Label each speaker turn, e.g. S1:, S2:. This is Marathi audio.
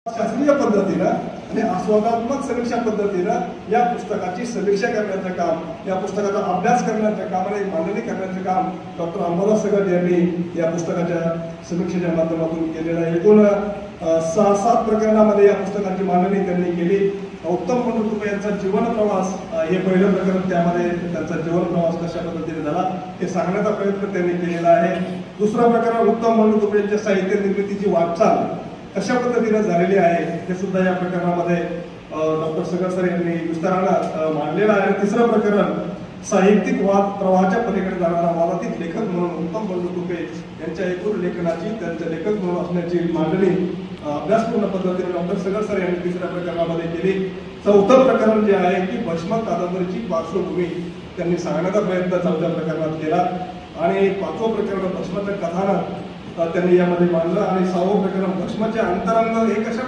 S1: शास्त्रीय पद्धतीनं आणि आस्वादात्मक समीक्षा पद्धतीनं या पुस्तकाची समीक्षा करण्याचं काम, या पुस्तकाचा अभ्यास करण्याचं काम आणि मांडणी करण्याचं काम डॉक्टर अंबादास सगट यांनी या पुस्तकाच्या समीक्षेच्या माध्यमातून केलेलं आहे. एकूण 6-7 प्रकरणामध्ये या पुस्तकाची मांडणी त्यांनी केली. उत्तम पंडित यांचा जीवन प्रवास हे पहिलं प्रकरण, त्यामध्ये त्यांचा जीवन प्रवास कशा पद्धतीने झाला हे सांगण्याचा प्रयत्न त्यांनी केलेला आहे. दुसरं प्रकरण उत्तम पंडित यांच्या साहित्य निर्मितीची वाटचाल कशा पद्धतीने झालेली आहे हे सुद्धा या प्रकरणामध्ये डॉक्टर सगट सर यांनी विस्तारानं मांडलेलं आहे. तिसरं प्रकरण साहित्यिक वाद प्रवाहाच्या पलीकडे जाणारा वादातीत लेखक म्हणून उत्तम पंडित यांच्या एकूण लेखनाची, त्यांच्या लेखक म्हणून असण्याची मांडणी अभ्यासपूर्ण पद्धतीने डॉक्टर सगट सर यांनी तिसऱ्या प्रकरणामध्ये केली. चौथं प्रकरण जे आहे की भस्म कादंबरीची पार्श्वभूमी त्यांनी सांगण्याचा प्रयत्न चौथ्या प्रकरणात केला. आणि 5वं प्रकरण भस्माचं कथानक त्यांनी यामध्ये मांडलं. आणि 6वं प्रकरण भस्माचे अंतरंग हे कशा